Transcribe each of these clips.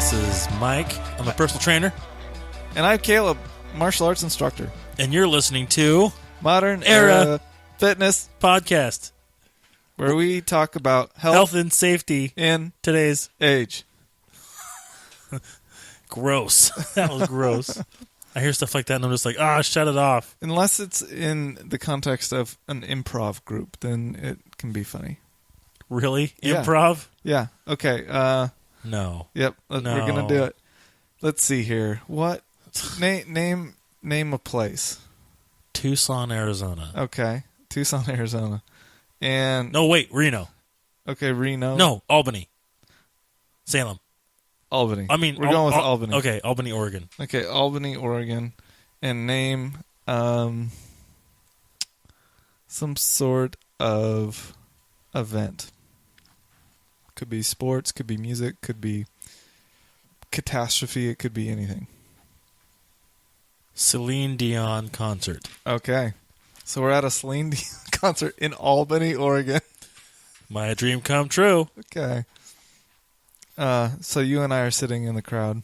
This is Mike. I'm a personal trainer. And I'm Caleb, martial arts instructor. And you're listening to Modern Era Fitness Podcast, where we talk about health and safety in today's age. Gross. That was gross. I hear stuff like that and I'm just like, shut it off. Unless it's in the context of an improv group, then it can be funny. Really? Yeah. Improv? Yeah. Okay. No. Yep. No. We're gonna do it. Let's see here. What? Name a place. Tucson, Arizona. Okay. Tucson, Arizona. And No, wait. Reno. okay, Reno. No, Albany. Salem. Albany. I mean, we're going with Albany. Okay, Albany, Oregon. Okay, Albany, Oregon, and name some sort of event. Could be sports, could be music, could be catastrophe, it could be anything. Celine Dion concert. Okay. So we're at a Celine Dion concert in Albany, Oregon. My dream come true. Okay. So you and I are sitting in the crowd.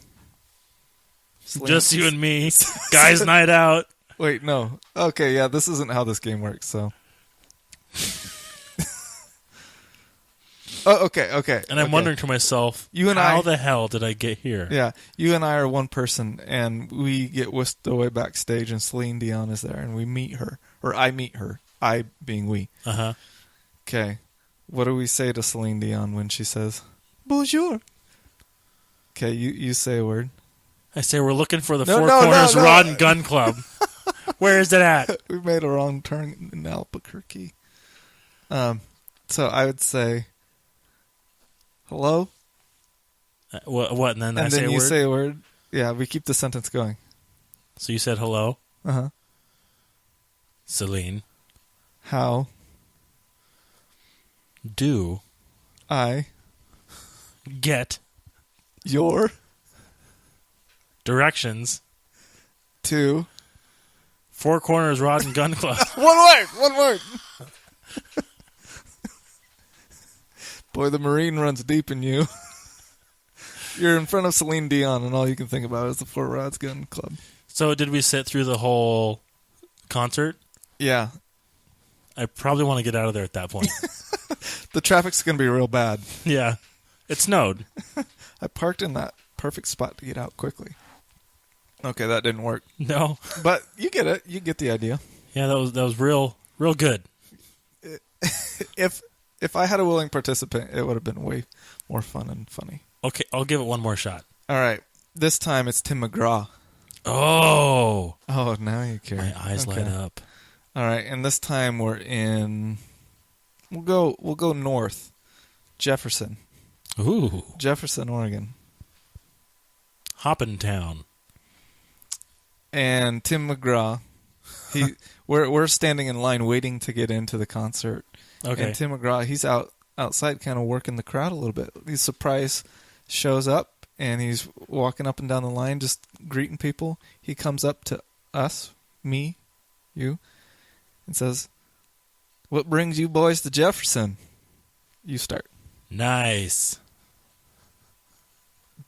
Just you and me. Guys' night out. Wait, no. Okay, yeah, this isn't how this game works, so. Oh, okay. And I'm wondering to myself, how the hell did I get here? Yeah, you and I are one person, and we get whisked away backstage, and Celine Dion is there, and we meet her. Or I meet her. I being we. Uh-huh. Okay. What do we say to Celine Dion when she says, bonjour? Okay, you say a word. I say we're looking for the Four Corners Rod and Gun Club. Where is it at? We made a wrong turn in Albuquerque. So I would say, hello? What? And then I say a word? And then you say a word. Yeah, we keep the sentence going. So you said hello? Uh-huh. Celine. How do I get your directions to Four Corners Rod and Gun Club? One word. Boy, the Marine runs deep in you. You're in front of Celine Dion, and all you can think about is the Four Rods Gun Club. So did we sit through the whole concert? Yeah. I probably want to get out of there at that point. The traffic's going to be real bad. Yeah. It snowed. I parked in that perfect spot to get out quickly. Okay, that didn't work. No. But you get it. You get the idea. Yeah, that was real good. If I had a willing participant, it would have been way more fun and funny. Okay, I'll give it one more shot. All right. This time it's Tim McGraw. Oh, now you care. My eyes light up. All right, and this time we're in. We'll go north, Jefferson. Ooh, Jefferson, Oregon. Hoppin' Town. And Tim McGraw. We're standing in line waiting to get into the concert. Okay. And Tim McGraw, he's outside, kind of working the crowd a little bit. He's surprised, shows up, and he's walking up and down the line, just greeting people. He comes up to us, me, you, and says, "What brings you boys to Jefferson?" You start. Nice.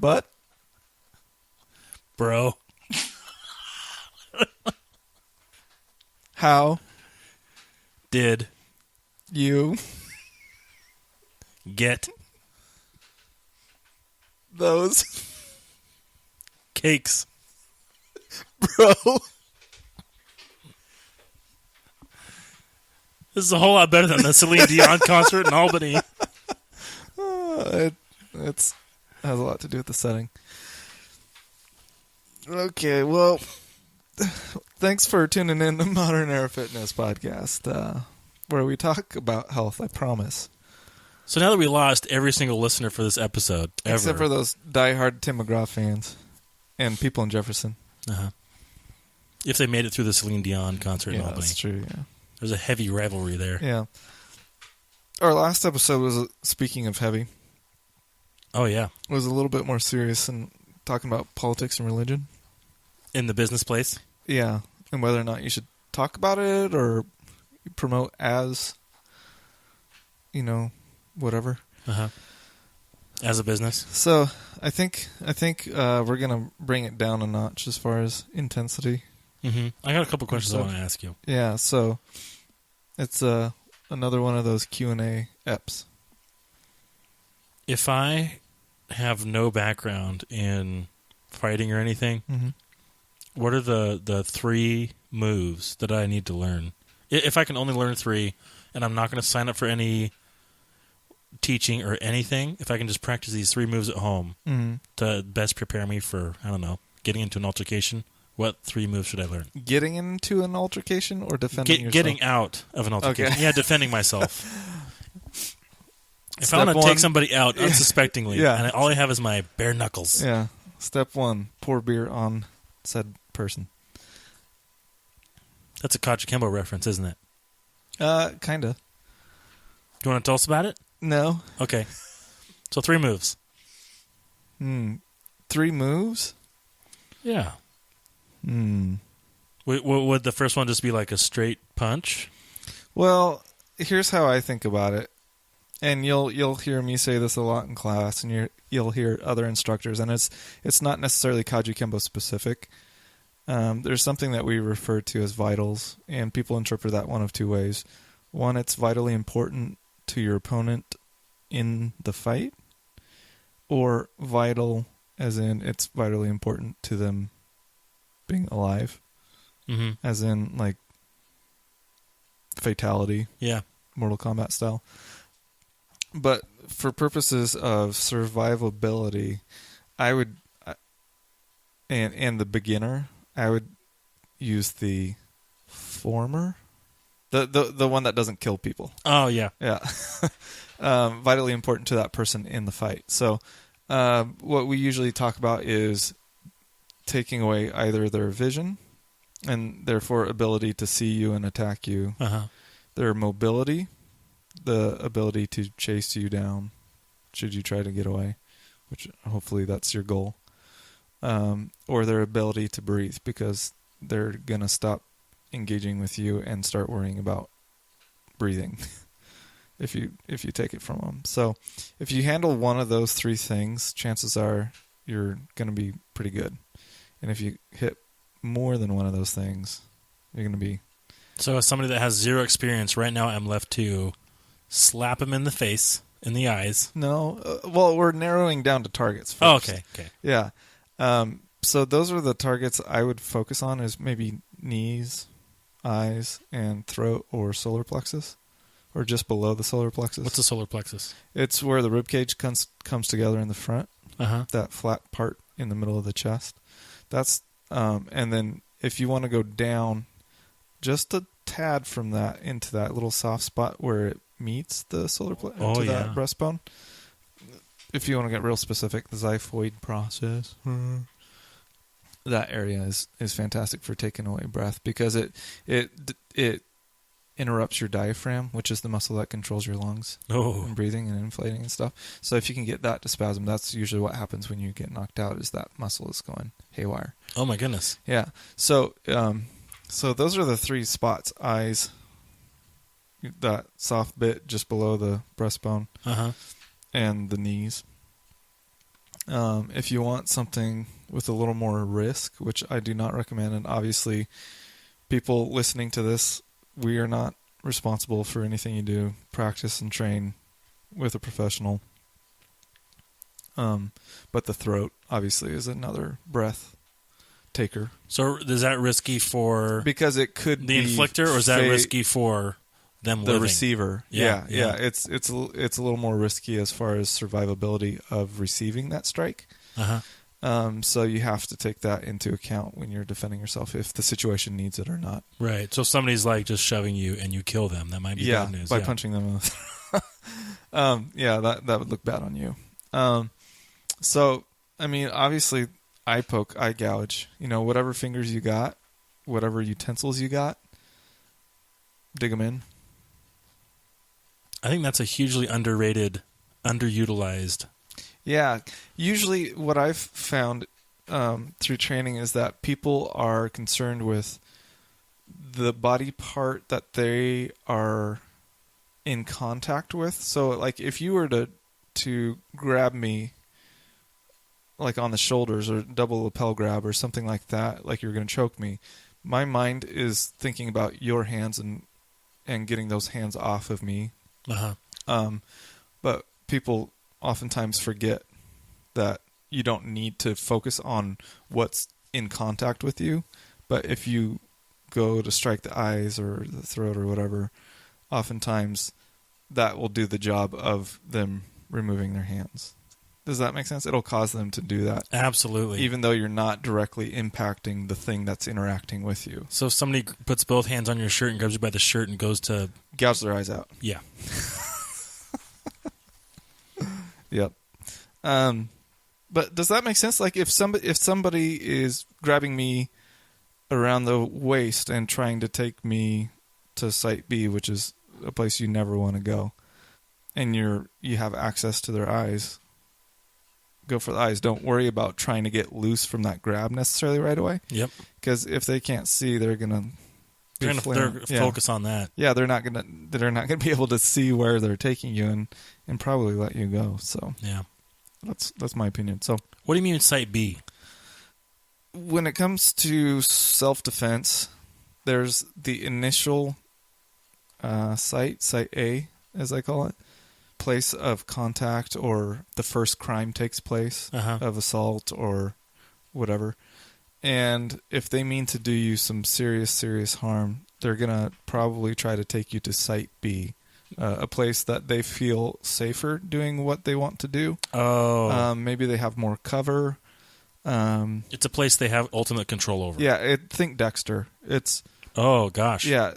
But? Bro. How did you get those cakes? Bro. This is a whole lot better than the Celine Dion concert in Albany. It has a lot to do with the setting. Okay, well, thanks for tuning in to Modern Era Fitness Podcast, where we talk about health, I promise. So now that we lost every single listener for this episode, ever. Except for those diehard Tim McGraw fans and people in Jefferson. Uh-huh. If they made it through the Celine Dion concert in Albany. That's true, yeah. There's a heavy rivalry there. Yeah. Our last episode was, speaking of heavy. Oh, yeah. It was a little bit more serious and talking about politics and religion. In the business place? Yeah. And whether or not you should talk about it or promote as, whatever. Uh-huh. As a business? So I think we're gonna bring it down a notch as far as intensity. Mm-hmm. I got a couple questions I want to ask you. Yeah, so it's another one of those Q&A eps. If I have no background in fighting or anything, what are the 3 moves that I need to learn? If I can only learn 3, and I'm not going to sign up for any teaching or anything, if I can just practice these 3 moves at home to best prepare me for, I don't know, getting into an altercation, what 3 moves should I learn? Getting into an altercation or defending yourself? Getting out of an altercation. Okay. Yeah, defending myself. If Step I want to one, take somebody out unsuspectingly, and all I have is my bare knuckles. Yeah. Step 1, pour beer on said person. That's a Kachikembo reference, isn't it? Kinda. Do you want to tell us about it? No. Okay. So 3 moves. 3 moves? Yeah. Would the first one just be like a straight punch? Well, here's how I think about it. And you'll hear me say this a lot in class, and you'll hear other instructors, and it's not necessarily Kajikembo specific. There's something that we refer to as vitals, and people interpret that one of 2 ways. One, it's vitally important to your opponent in the fight, or vital as in it's vitally important to them being alive, as in like fatality, Mortal Kombat style. But for purposes of survivability, I would, and the beginner, I would use the former, the one that doesn't kill people. Oh yeah, yeah. Vitally important to that person in the fight. So, what we usually talk about is taking away either their vision, and therefore ability to see you and attack you, their mobility, the ability to chase you down should you try to get away, which hopefully that's your goal, or their ability to breathe, because they're going to stop engaging with you and start worrying about breathing if you take it from them. So if you handle one of those 3 things, chances are you're going to be pretty good. And if you hit more than one of those things, you're going to be... So as somebody that has 0 experience, right now I'm left to slap him in the face, in the eyes. No. Well, we're narrowing down to targets first. Oh, okay. Yeah. So those are the targets I would focus on, is maybe knees, eyes, and throat or solar plexus, or just below the solar plexus. What's the solar plexus? It's where the rib cage comes together in the front, that flat part in the middle of the chest. That's and then if you want to go down just a tad from that into that little soft spot where it meets the solar plexus, that breastbone. If you want to get real specific, the xiphoid process, that area is fantastic for taking away breath, because it interrupts your diaphragm, which is the muscle that controls your lungs and breathing and inflating and stuff. So if you can get that to spasm, that's usually what happens when you get knocked out, is that muscle is going haywire. Oh my goodness. Yeah. So those are the 3 spots: eyes, that soft bit just below the breastbone, and the knees. If you want something with a little more risk, which I do not recommend, and obviously people listening to this, we are not responsible for anything you do. Practice and train with a professional. But the throat obviously is another breath taker. So is that risky for... Because it could the be inflictor, or is that risky for them the living? Receiver? Yeah. It's a little more risky as far as survivability of receiving that strike. So you have to take that into account when you're defending yourself, if the situation needs it or not. Right. So if somebody's like just shoving you and you kill them, that might be bad news. By punching them. That would look bad on you. So, I mean, obviously, eye poke, eye gouge. Whatever fingers you got, whatever utensils you got, dig them in. I think that's a hugely underrated, underutilized. Yeah. Usually what I've found through training is that people are concerned with the body part that they are in contact with. So, like, if you were to grab me like on the shoulders or double lapel grab or something like that, like you're going to choke me, my mind is thinking about your hands and getting those hands off of me. But people oftentimes forget that you don't need to focus on what's in contact with you. But if you go to strike the eyes or the throat or whatever, oftentimes that will do the job of them removing their hands. Does that make sense? It'll cause them to do that. Absolutely. Even though you're not directly impacting the thing that's interacting with you. So if somebody puts both hands on your shirt and grabs you by the shirt and goes to... Gouge their eyes out. Yeah. Yep. But does that make sense? Like if somebody is grabbing me around the waist and trying to take me to Site B, which is a place you never want to go, and you have access to their eyes, go for the eyes. Don't worry about trying to get loose from that grab necessarily right away. Yep. Because if they can't see, they're gonna focus on that. Yeah, they're not gonna be able to see where they're taking you and probably let you go. So yeah. That's my opinion. So, what do you mean Site B? When it comes to self-defense, there's the initial Site A, as I call it, place of contact, or the first crime takes place of assault or whatever. And if they mean to do you some serious harm, they're gonna probably try to take you to Site B. A place that they feel safer doing what they want to do. Oh. Maybe they have more cover. It's a place they have ultimate control over. Yeah, think Dexter. Oh, gosh. Yeah,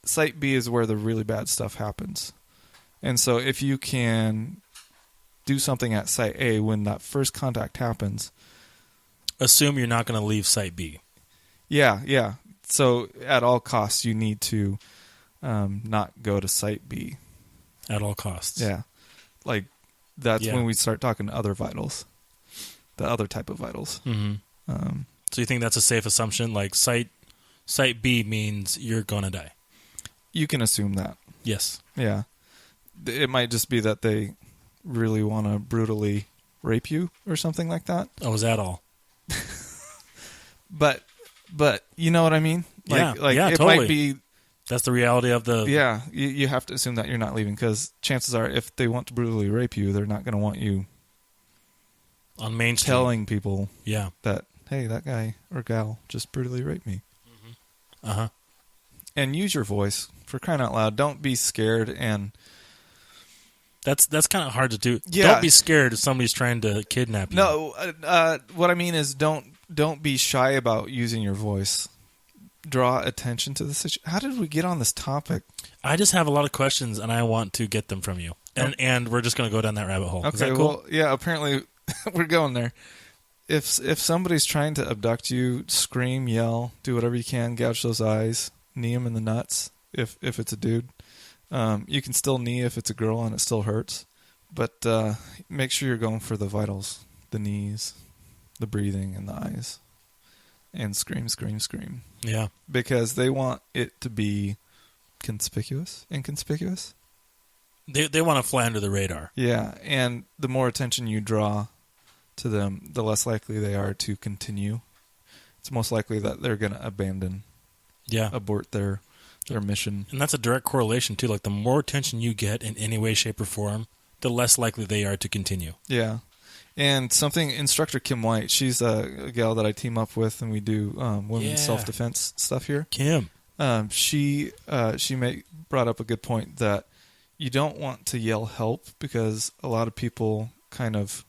Site B is where the really bad stuff happens. And so if you can do something at Site A when that first contact happens... Assume you're not going to leave Site B. Yeah. So at all costs, you need to... not go to Site B. At all costs. Yeah. Like, that's when we start talking other vitals. The other type of vitals. Mm-hmm. So you think that's a safe assumption? Like, Site B means you're going to die? You can assume that. Yes. Yeah. It might just be that they really want to brutally rape you or something like that. Oh, is that all? But you know what I mean? Yeah, it totally. Might be... That's the reality of the... Yeah, you have to assume that you're not leaving, because chances are if they want to brutally rape you, they're not going to want you on Main Street telling people that, hey, that guy or gal just brutally raped me. Mm-hmm. And use your voice, for crying out loud. Don't be scared. And that's kind of hard to do. Yeah. Don't be scared if somebody's trying to kidnap you. No, what I mean is don't be shy about using your voice. Draw attention to the situation. How did we get on this topic? I just have a lot of questions, and I want to get them from you. And we're just going to go down that rabbit hole. Okay, is that cool? Well, yeah, apparently we're going there. If somebody's trying to abduct you, scream, yell, do whatever you can, gouge those eyes, knee them in the nuts if it's a dude. You can still knee if it's a girl and it still hurts. But make sure you're going for the vitals, the knees, the breathing, and the eyes. And scream, scream, scream. Yeah. Because they want it to be inconspicuous. They want to fly under the radar. Yeah, and the more attention you draw to them, the less likely they are to continue. It's most likely that they're going to abort their mission. And that's a direct correlation, too. Like, the more attention you get in any way, shape, or form, the less likely they are to continue. Yeah. And Instructor Kim White, she's a gal that I team up with, and we do women's self-defense stuff here. Kim. She brought up a good point that you don't want to yell help, because a lot of people kind of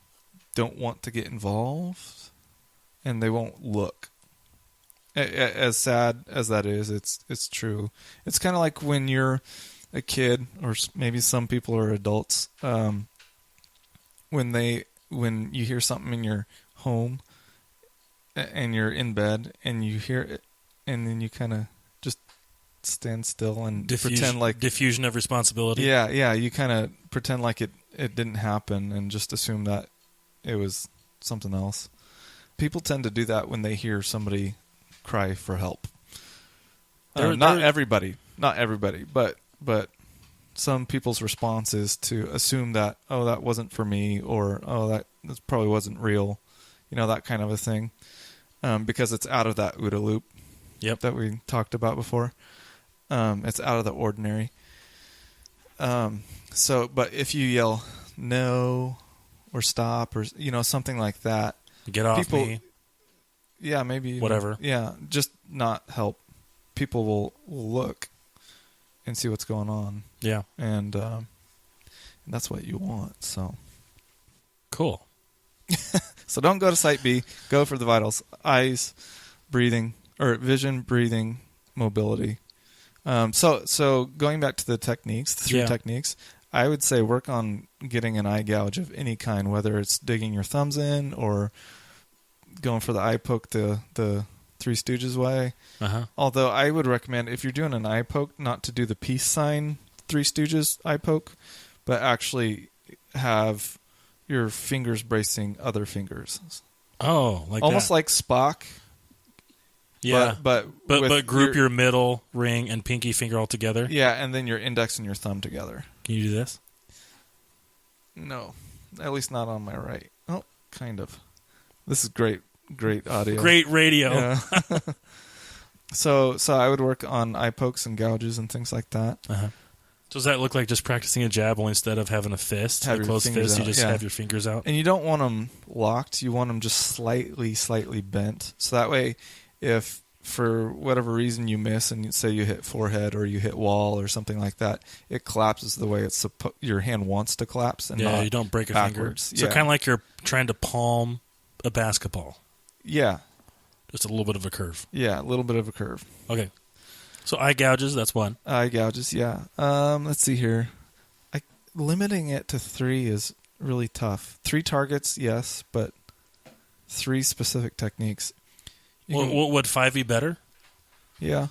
don't want to get involved, and they won't look. As sad as that is, it's true. It's kind of like when you're a kid, or maybe some people are adults, when you hear something in your home and you're in bed and you hear it, and then you kind of just stand still and pretend like... Diffusion of responsibility. Yeah, you kind of pretend like it didn't happen and just assume that it was something else. People tend to do that when they hear somebody cry for help. Not everybody, but some people's response is to assume that, oh, that wasn't for me, or, oh, that probably wasn't real, that kind of a thing, because it's out of that OODA loop that we talked about before. It's out of the ordinary. But if you yell no or stop or something like that, get off me. Yeah, maybe whatever. Yeah, just not help. People will look and see what's going on. Yeah, and that's what you want. So cool. So don't go to Site B. Go for the vitals: eyes, breathing, or vision, breathing, mobility. So going back to the techniques, the three techniques, I would say work on getting an eye gouge of any kind, whether it's digging your thumbs in or going for the eye poke the Three Stooges way. Although I would recommend, if you're doing an eye poke, not to do the peace sign Three Stooges eye poke, but actually have your fingers bracing other fingers. Oh, like almost that. like Spock. Yeah, but group your middle ring and pinky finger all together. Yeah, and then your index and your thumb together. Can you do this? No, at least not on my right. Oh, kind of. This is great audio. Great radio. Yeah. So I would work on eye pokes and gouges and things like that. So does that look like just practicing a jab, only instead of having a fist, a closed fist, you just have your fingers out? And you don't want them locked. You want them just slightly bent. So that way, if for whatever reason you miss and say you hit forehead or you hit wall or something like that, it collapses the way it's your hand wants to collapse. And not you don't break a backwards. finger. So kind of like you're trying to palm a basketball. Yeah. Just a little bit of a curve. Yeah, a little bit of a curve. Okay. So eye gouges, that's one. Eye gouges, yeah. Let's see here. Limiting it to 3 is really tough. 3 targets, yes, but 3 specific techniques. Would 5 be better? Yeah.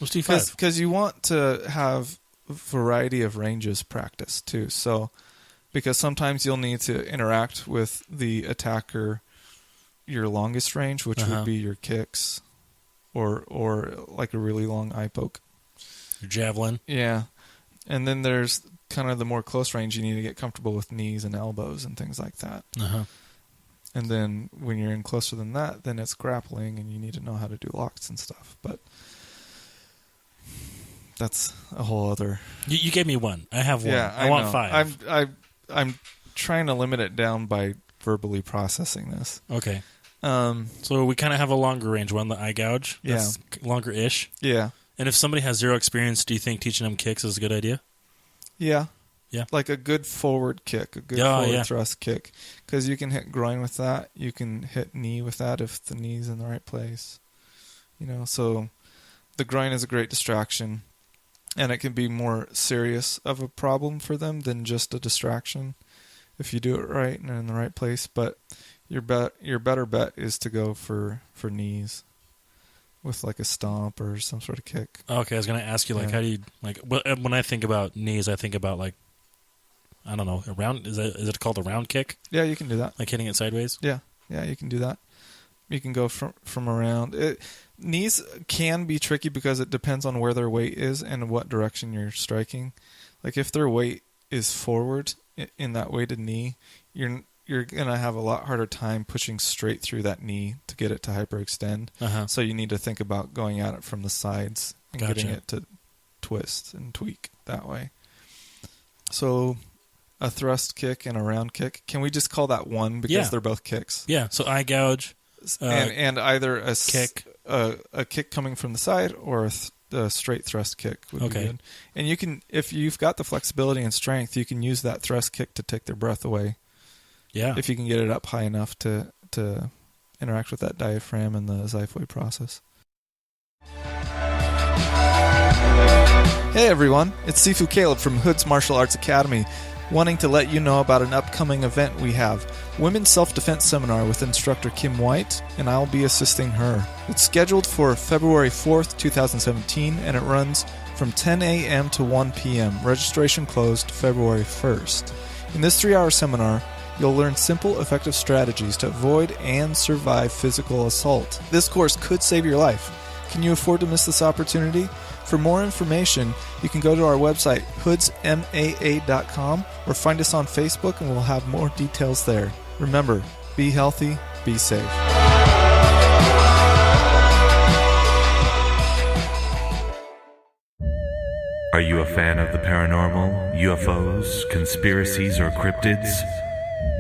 Let's do 5. Because you want to have a variety of ranges practiced too. So, because sometimes you'll need to interact with the attacker your longest range, which would be your kicks or like a really long eye poke. Your javelin. Yeah. And then there's kind of the more close range. You need to get comfortable with knees and elbows and things like that. And then when you're in closer than that, then it's grappling and you need to know how to do locks and stuff. But that's a whole other... You gave me 1. I have 1. Yeah, I want 5. I'm trying to limit it down by verbally processing this. Okay. So we kind of have a longer range one, the eye gouge. That's longer-ish. Yeah. And if somebody has 0 experience, do you think teaching them kicks is a good idea? Yeah. Yeah. Like a good forward kick, a good forward thrust kick. Because you can hit groin with that. You can hit knee with that if the knee's in the right place. So the groin is a great distraction. And it can be more serious of a problem for them than just a distraction if you do it right and in the right place. But your better bet is to go for knees with like a stomp or some sort of kick. Okay, I was going to ask you, how do you, when I think about knees, I think about, I don't know, a round, is it called a round kick? Yeah, you can do that. Like hitting it sideways? Yeah, you can do that. You can go from around. Knees can be tricky because it depends on where their weight is and what direction you're striking. Like if their weight is forward in that weighted knee, you're going to have a lot harder time pushing straight through that knee to get it to hyperextend. So you need to think about going at it from the sides and getting it to twist and tweak that way. So a thrust kick and a round kick. Can we just call that one because they're both kicks? Yeah, so eye gouge. And either a kick, a kick coming from the side or a straight thrust kick would be good. And you can, if you've got the flexibility and strength, you can use that thrust kick to take their breath away. Yeah. If you can get it up high enough to interact with that diaphragm and the xiphoid process. Hey everyone, it's Sifu Caleb from Hood's Martial Arts Academy, wanting to let you know about an upcoming event we have, Women's Self-Defense Seminar with instructor Kim White, and I'll be assisting her. It's scheduled for February 4th, 2017, and it runs from 10 a.m. to 1 p.m. Registration closed February 1st. In this 3-hour seminar, you'll learn simple, effective strategies to avoid and survive physical assault. This course could save your life. Can you afford to miss this opportunity? For more information, you can go to our website, hoodsmaa.com, or find us on Facebook and we'll have more details there. Remember, be healthy, Be safe. Are you a fan of the paranormal, UFOs, conspiracies, or cryptids?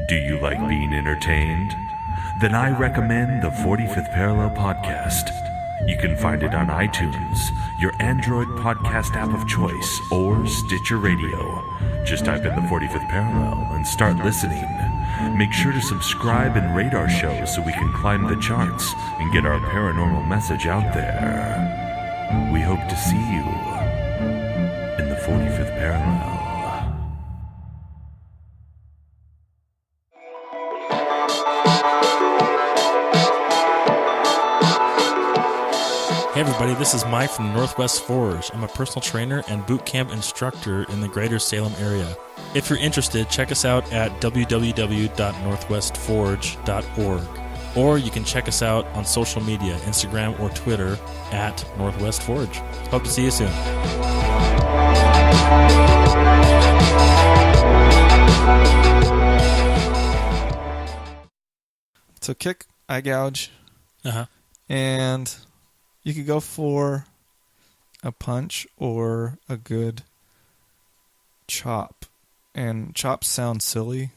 Do you like being entertained? Then I recommend the 45th Parallel Podcast. You can find it on iTunes, your Android podcast app of choice, or Stitcher Radio. Just type in the 45th Parallel and start listening. Make sure to subscribe and rate our show so we can climb the charts and get our paranormal message out there. We hope to see you in the 45th Parallel. Hey everybody, this is Mike from Northwest Forge. I'm a personal trainer and boot camp instructor in the greater Salem area. If you're interested, check us out at www.northwestforge.org. Or you can check us out on social media, Instagram or Twitter at Northwest Forge. Hope to see you soon. So kick, eye gouge, Uh-huh. and you could go for a punch or a good chop. And chops sound silly.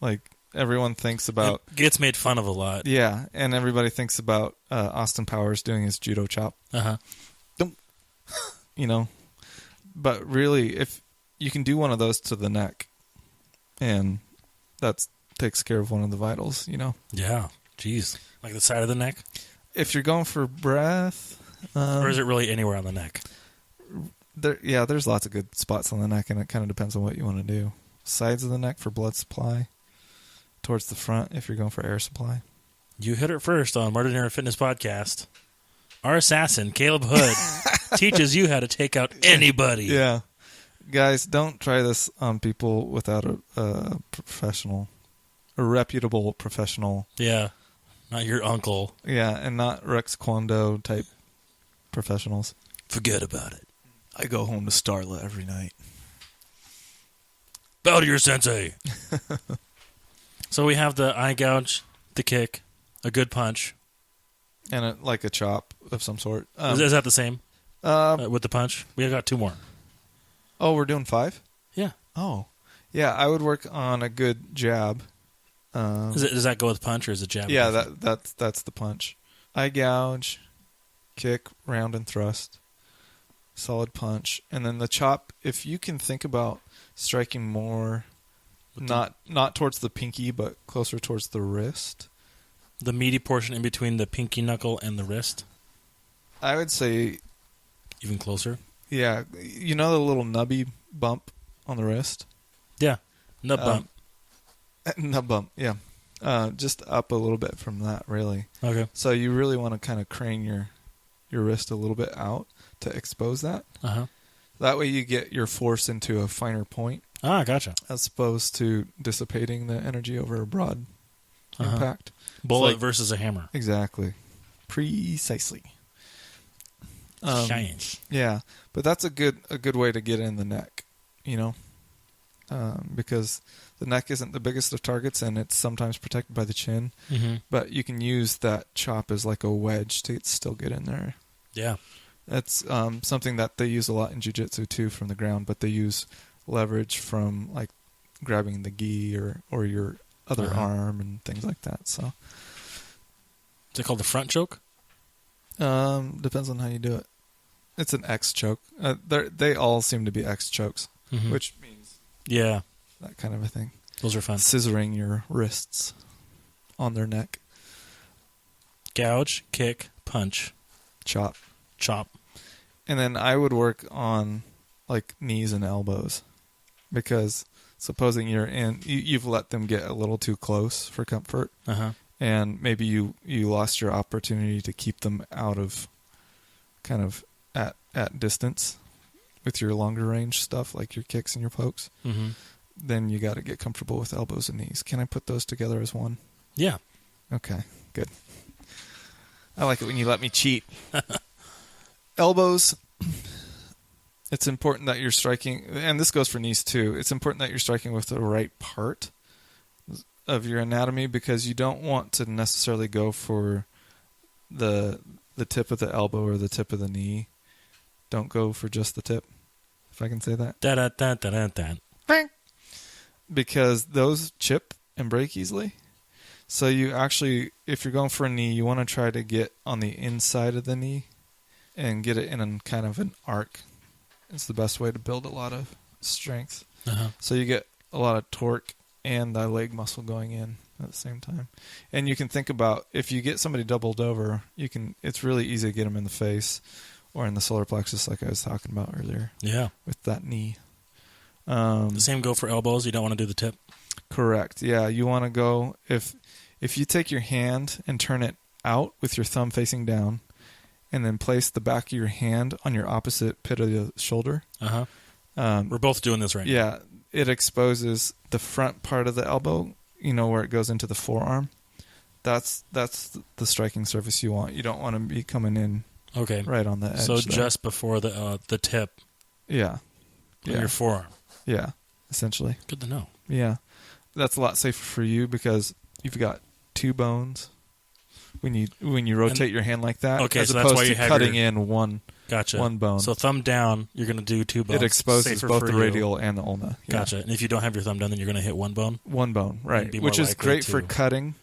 Like, everyone thinks about... It gets made fun of a lot. Yeah, and everybody thinks about Austin Powers doing his judo chop. Uh-huh. You know? But really, if you can do one of those to the neck, and that takes care of one of the vitals, you know? Yeah. Jeez. Like the side of the neck? If you're going for breath... or is it really anywhere on the neck? There's lots of good spots on the neck, and it kind of depends on what you want to do. Sides of the neck for blood supply. Towards the front if you're going for air supply. You hit it first on Modern Era Fitness Podcast. Our assassin, Caleb Hood, teaches you how to take out anybody. Yeah. Guys, don't try this on people without a professional, a reputable professional. Yeah. Not your uncle. Yeah, and not Rex Kwon Do type professionals. Forget about it. I go home to Starla every night. Bow to your sensei. So we have the eye gouge, the kick, a good punch. And like a chop of some sort. Is that the same with the punch? We have got two more. Oh, we're doing 5? Yeah. Oh. Yeah, I would work on a good jab. Does that go with punch or is it jab? Yeah, that's the punch. Eye gouge, kick, round and thrust, solid punch, and then the chop. If you can think about striking more, not towards the pinky, but closer towards the wrist, the meaty portion in between the pinky knuckle and the wrist. I would say even closer. Yeah, you know the little nubby bump on the wrist. Yeah, nub bump. Nub bump, yeah. Just up a little bit from that, really. Okay. So you really want to kind of crane your wrist a little bit out to expose that. Uh-huh. That way you get your force into a finer point. Ah, gotcha. As opposed to dissipating the energy over a broad impact. Bullet versus a hammer. Exactly. Precisely. Science. Yeah, but that's a good way to get in the neck, you know? Because the neck isn't the biggest of targets, and it's sometimes protected by the chin. Mm-hmm. But you can use that chop as like a wedge to still get in there. Yeah. That's something that they use a lot in jiu-jitsu too from the ground, but they use leverage from like grabbing the gi or your other arm and things like that. So is it called the front choke? Depends on how you do it. It's an X choke. They all seem to be X chokes, which means that kind of a thing. Those are fun. Scissoring your wrists on their neck. Gouge, kick, punch, chop. And then I would work on like knees and elbows, because supposing you've let them get a little too close for comfort, and maybe you lost your opportunity to keep them out of kind of at distance with your longer range stuff like your kicks and your pokes. Then you got to get comfortable with elbows and knees. Can I put those together as one? Yeah. Okay, good. I like it when you let me cheat. Elbows, it's important that you're striking, and this goes for knees too, it's important that you're striking with the right part. of your anatomy because you don't want to necessarily go for the tip of the elbow or the tip of the knee. Don't go for just the tip, if I can say that. Da-da-da-da-da-da. Because those chip and break easily. So you actually, if you're going for a knee, you want to try to get on the inside of the knee and get it in a kind of an arc. It's the best way to build a lot of strength. Uh-huh. So you get a lot of torque and the leg muscle going in at the same time. And you can think about, if you get somebody doubled over, it's really easy to get them in the face or in the solar plexus like I was talking about earlier. Yeah. With that knee. The same go for elbows. You don't want to do the tip. Correct. Yeah, you want to go, if you take your hand and turn it out with your thumb facing down and then place the back of your hand on your opposite pit of the shoulder. Uh-huh. We're both doing this right now. Yeah, it exposes the front part of the elbow, where it goes into the forearm. That's the striking surface you want. You don't want to be coming in right on the edge. So there. just before the tip. Yeah. On your forearm. Yeah, essentially. Good to know. Yeah. That's a lot safer for you because you've got two bones when you rotate your hand like that. Okay, as so opposed that's why you to have cutting in one bone. So thumb down, you're going to do two bones. It exposes Safer both for the you. radial and the ulna. Yeah. Gotcha. And if you don't have your thumb down, then you're going to hit one bone? One bone, right. Be more Which is likely great to- for cutting.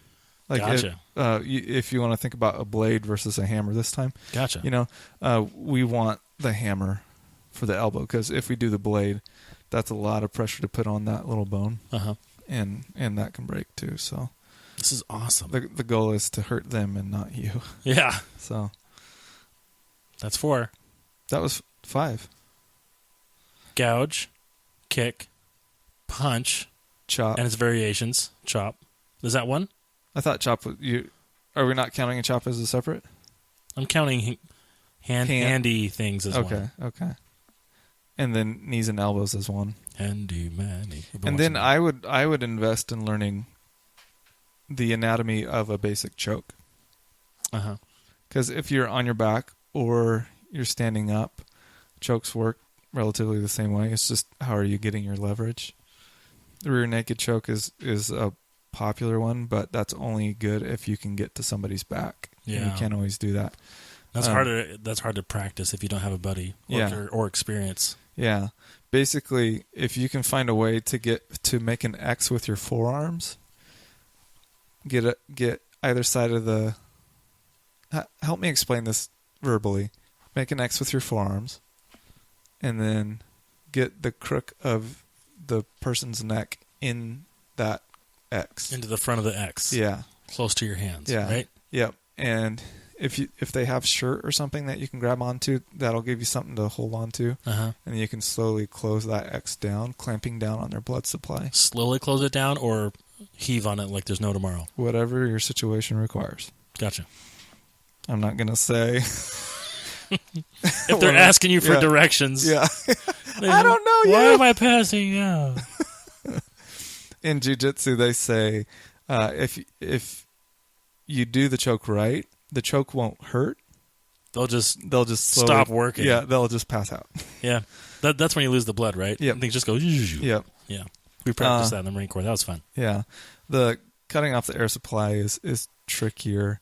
Like Gotcha. If you want to think about a blade versus a hammer this time. Gotcha. We want the hammer for the elbow because if we do the blade, that's a lot of pressure to put on that little bone. Uh-huh. And that can break too. So this is awesome. The goal is to hurt them and not you. Yeah. So that's 4. That was 5. Gouge, kick, punch, chop, and its variations. Chop. Is that 1? I thought chop was you. Are we not counting a chop as a separate? I'm counting handy things as 1. Okay. And then knees and elbows as 1. Handy manny. And then I would invest in learning the anatomy of a basic choke. Uh-huh. Because if you're on your back or you're standing up, chokes work relatively the same way. It's just how are you getting your leverage? The rear naked choke is a popular one, but that's only good if you can get to somebody's back. Yeah. And you can't always do that. That's hard to practice if you don't have a buddy or experience. Yeah. Basically, if you can find a way to make an X with your forearms, get either side of the... Help me explain this verbally. Make an X with your forearms, and then get the crook of the person's neck in that X. Into the front of the X. Yeah. Close to your hands, yeah. right? Yep. And if they have shirt or something that you can grab onto, that'll give you something to hold on to. Uh-huh. And you can slowly close that X down, clamping down on their blood supply. Slowly close it down or heave on it like there's no tomorrow? Whatever your situation requires. Gotcha. I'm not going to say... If they're asking you for directions. Yeah. I don't know yet. Why am I passing out? In jiu-jitsu, they say if you do the choke right, the choke won't hurt. They'll just slowly, stop working. Yeah, they'll just pass out. Yeah. That's when you lose the blood, right? Yeah. Things just go... Yep. Yeah. We practiced that in the Marine Corps. That was fun. Yeah. The cutting off the air supply is trickier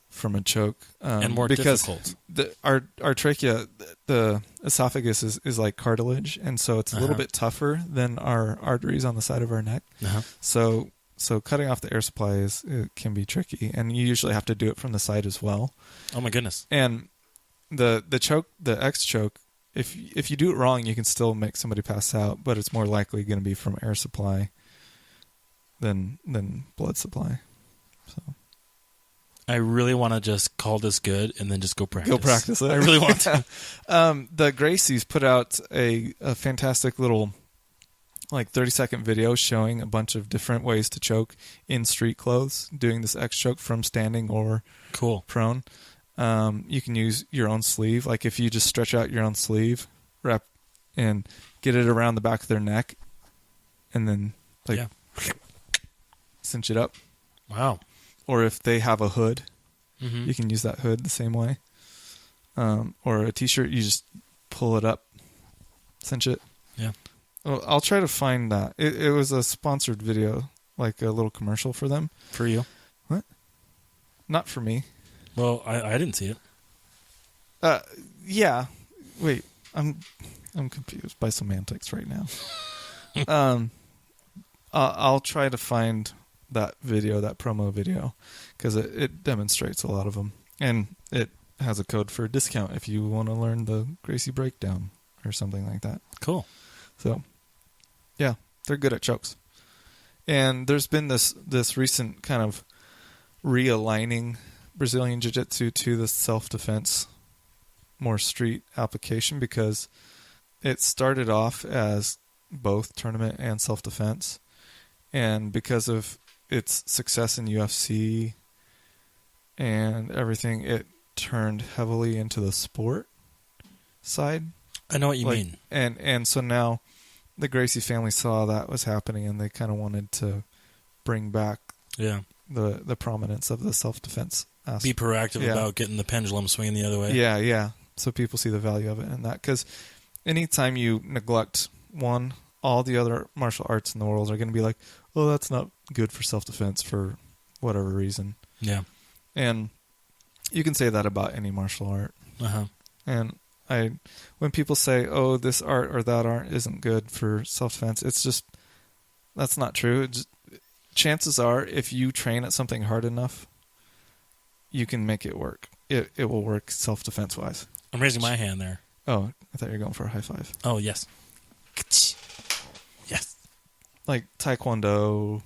from a choke. And more difficult. Our trachea, the esophagus is like cartilage, and so it's a little bit tougher than our arteries on the side of our neck. Uh-huh. So cutting off the air supply it can be tricky, and you usually have to do it from the side as well. Oh my goodness. And the choke, the X choke, if you do it wrong, you can still make somebody pass out, but it's more likely going to be from air supply than blood supply. So I really want to just call this good and then just go practice. Go practice it. I really want to. The Gracies put out a fantastic little 30-second video showing a bunch of different ways to choke in street clothes, doing this X choke from standing or prone. You can use your own sleeve. Like if you just stretch out your own sleeve, wrap and get it around the back of their neck, and then cinch it up. Wow. Or if they have a hood, mm-hmm. you can use that hood the same way. Or a t-shirt, you just pull it up, cinch it. Yeah. Well, I'll try to find that. It was a sponsored video like a little commercial for them. For you? What? Not for me. Well, I didn't see it. Yeah. Wait, I'm confused by semantics right now. I'll try to find that video, that promo video, because it demonstrates a lot of them, and it has a code for a discount if you want to learn the Gracie breakdown or something like that. Cool. So, yeah, they're good at chokes. And there's been this recent kind of realigning Brazilian Jiu-Jitsu to the self-defense, more street application, because it started off as both tournament and self-defense. And because of its success in UFC and everything, it turned heavily into the sport side. I know what you mean. And so now the Gracie family saw that was happening, and they kind of wanted to bring back the prominence of the self-defense aspect. Be proactive about getting the pendulum swinging the other way. Yeah, yeah. So people see the value of it in that. Because anytime you neglect one, all the other martial arts in the world are going to be like, oh, that's not good for self-defense for whatever reason. Yeah. And you can say that about any martial art. Uh-huh. And when people say, oh, this art or that art isn't good for self-defense, it's just, that's not true. Chances are, if you train at something hard enough, you can make it work. It will work self-defense wise. I'm raising my hand there. Oh, I thought you were going for a high five. Oh, yes. Yes. Like Taekwondo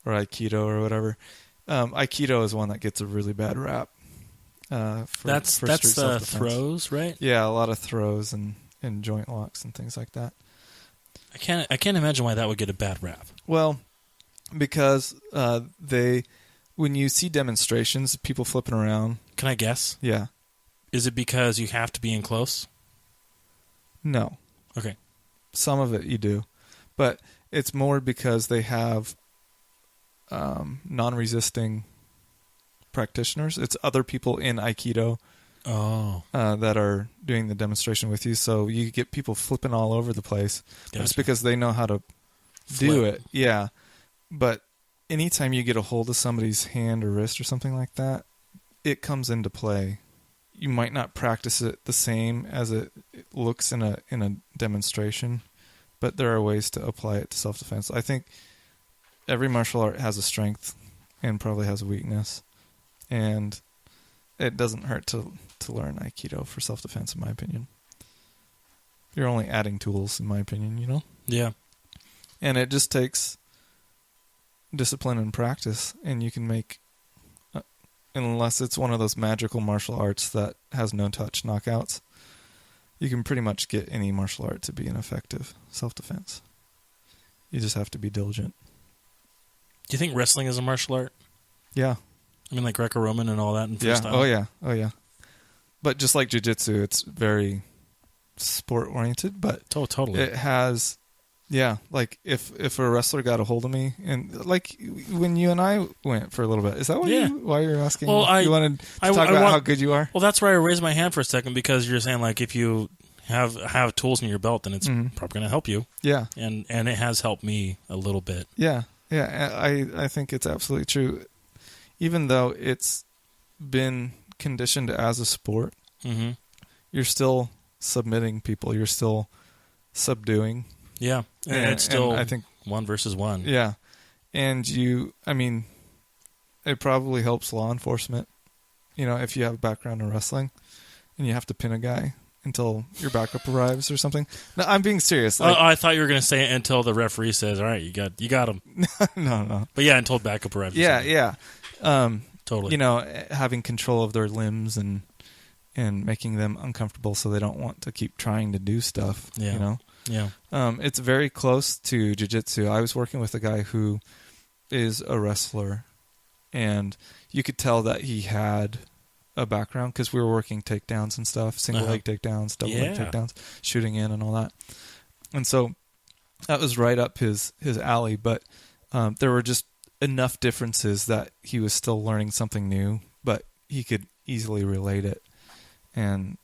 or Aikido or whatever. Aikido is one that gets a really bad rap. That's throws, right? Yeah, a lot of throws and joint locks and things like that. I can't imagine why that would get a bad rap. Well, because when you see demonstrations, people flipping around. Can I guess? Yeah. Is it because you have to be in close? No. Okay. Some of it you do, but it's more because they have non-resisting practitioners. It's other people in Aikido that are doing the demonstration with you. So you get people flipping all over the place. Gotcha. It's because they know how to do it. Yeah. But anytime you get a hold of somebody's hand or wrist or something like that, it comes into play. You might not practice it the same as it looks in a demonstration, but there are ways to apply it to self-defense. I think every martial art has a strength and probably has a weakness. And it doesn't hurt to learn Aikido for self-defense, in my opinion. You're only adding tools, in my opinion, you know? Yeah. And it just takes discipline and practice, and you can make, unless it's one of those magical martial arts that has no-touch knockouts, you can pretty much get any martial art to be an effective self-defense. You just have to be diligent. Do you think wrestling is a martial art? Yeah. I mean, like Greco-Roman and all that in freestyle? Yeah. Oh, yeah. But just like jiu-jitsu, it's very sport-oriented, but totally. It has, like if a wrestler got a hold of me, and like when you and I went for a little bit, is that why you're asking? Well, you wanted to talk about how good you are? Well, that's where I raised my hand for a second, because you're saying, like, if you have tools in your belt, then it's probably going to help you. Yeah. And it has helped me a little bit. Yeah. I think it's absolutely true. Even though it's been conditioned as a sport, you're still submitting people. You're still subduing. Yeah. And it's still, I think, 1 versus 1. Yeah. And it probably helps law enforcement, if you have a background in wrestling and you have to pin a guy until your backup arrives or something. No, I'm being serious. Like, I thought you were going to say it until the referee says, all right, you got him. No. But yeah, until backup arrives. Yeah. Totally. Having control of their limbs and making them uncomfortable so they don't want to keep trying to do stuff. Yeah. Yeah. It's very close to jiu-jitsu. I was working with a guy who is a wrestler, and you could tell that he had a background because we were working takedowns and stuff, single leg takedowns, double leg takedowns, shooting in and all that. And so that was right up his alley, but there were just enough differences that he was still learning something new, but he could easily relate it. And,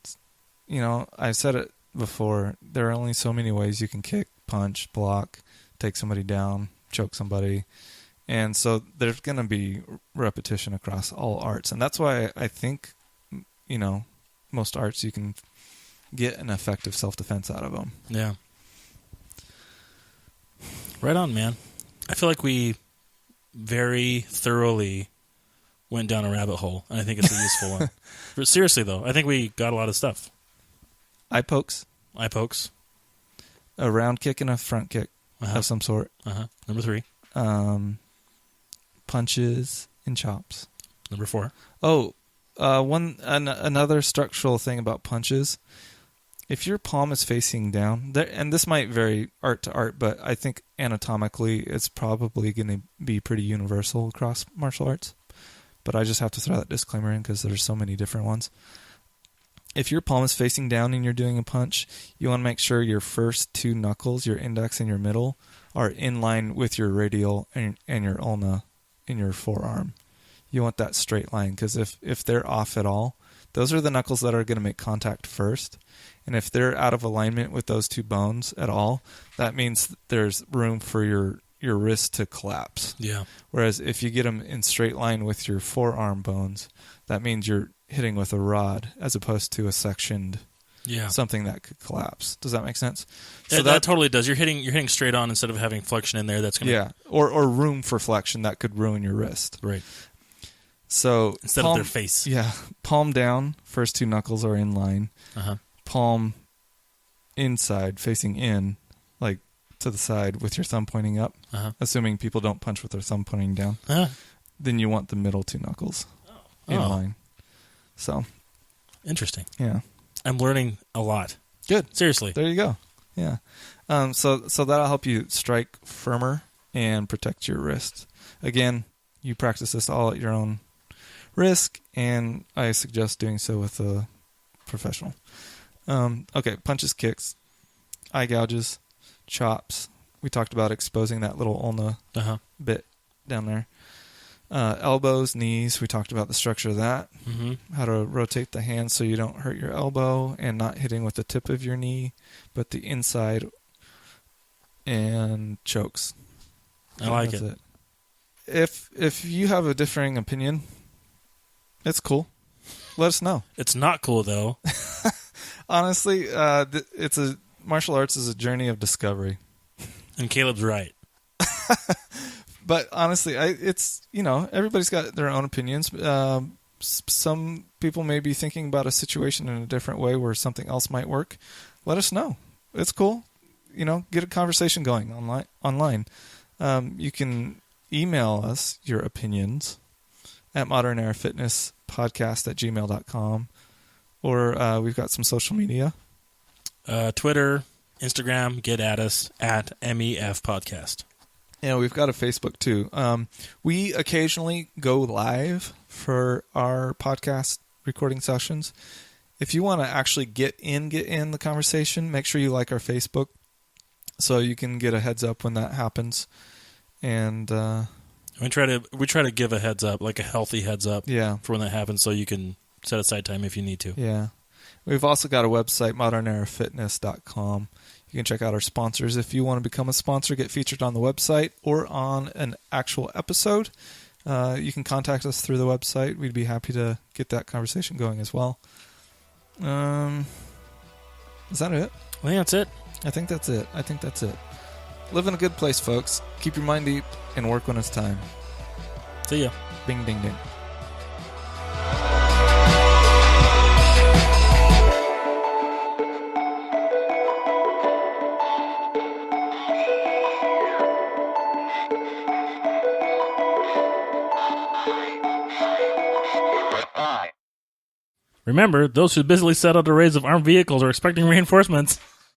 I said it before, there are only so many ways you can kick, punch, block, take somebody down, choke somebody. And so there's going to be repetition across all arts. And that's why I think, most arts you can get an effective self-defense out of them. Yeah. Right on, man. I feel like we very thoroughly went down a rabbit hole, and I think it's a useful one. But seriously, though, I think we got a lot of stuff. Eye pokes. A round kick and a front kick of some sort. Number 3. Punches and chops. Number 4. Oh, another structural thing about punches. If your palm is facing down, and this might vary art to art, but I think anatomically it's probably going to be pretty universal across martial arts. But I just have to throw that disclaimer in because there's so many different ones. If your palm is facing down and you're doing a punch, you want to make sure your first 2 knuckles, your index and your middle, are in line with your radial and your ulna in your forearm. You want that straight line because if they're off at all, those are the knuckles that are going to make contact first. And if they're out of alignment with those 2 bones at all, that means there's room for your wrist to collapse. Yeah. Whereas if you get them in straight line with your forearm bones, that means you're hitting with a rod as opposed to a sectioned something that could collapse. Does that make sense? So that totally does. You're hitting straight on instead of having flexion in there. That's gonna or room for flexion that could ruin your wrist. Right. So instead of their face. Yeah. Palm down, first 2 knuckles are in line. Palm inside, facing in, like to the side with your thumb pointing up. Assuming people don't punch with their thumb pointing down. Then you want the middle 2 knuckles in line. So interesting. Yeah. I'm learning a lot. Good. Seriously. There you go. Yeah. So that'll help you strike firmer and protect your wrist. Again, you practice this all at your own risk, and I suggest doing so with a professional. Okay, punches, kicks, eye gouges, chops. We talked about exposing that little ulna bit down there. Elbows, knees, we talked about the structure of that. How to rotate the hand so you don't hurt your elbow and not hitting with the tip of your knee, but the inside, and chokes. I like it. If you have a differing opinion, it's cool. Let us know. It's not cool, though. Honestly, martial arts is a journey of discovery. And Caleb's right. But honestly, everybody's got their own opinions. Some people may be thinking about a situation in a different way where something else might work. Let us know. It's cool. Get a conversation going online. You can email us your opinions at ModernEraFitnessPodcast@gmail.com. Or we've got some social media. Twitter, Instagram, get at us at MEF Podcast. Yeah, we've got a Facebook too. We occasionally go live for our podcast recording sessions. If you want to actually get in the conversation, make sure you like our Facebook so you can get a heads up when that happens. And we try to give a heads up, like a healthy heads up, for when that happens, so you can set aside time if you need to. Yeah, we've also got a website, ModernEraFitness.com. You can check out our sponsors. If you want to become a sponsor, get featured on the website or on an actual episode, you can contact us through the website. We'd be happy to get that conversation going as well. Is that it? I think that's it. I think that's it. Live in a good place, folks. Keep your mind deep and work when it's time. See ya. Bing, ding, ding. Remember, those who busily set out arrays of armed vehicles are expecting reinforcements.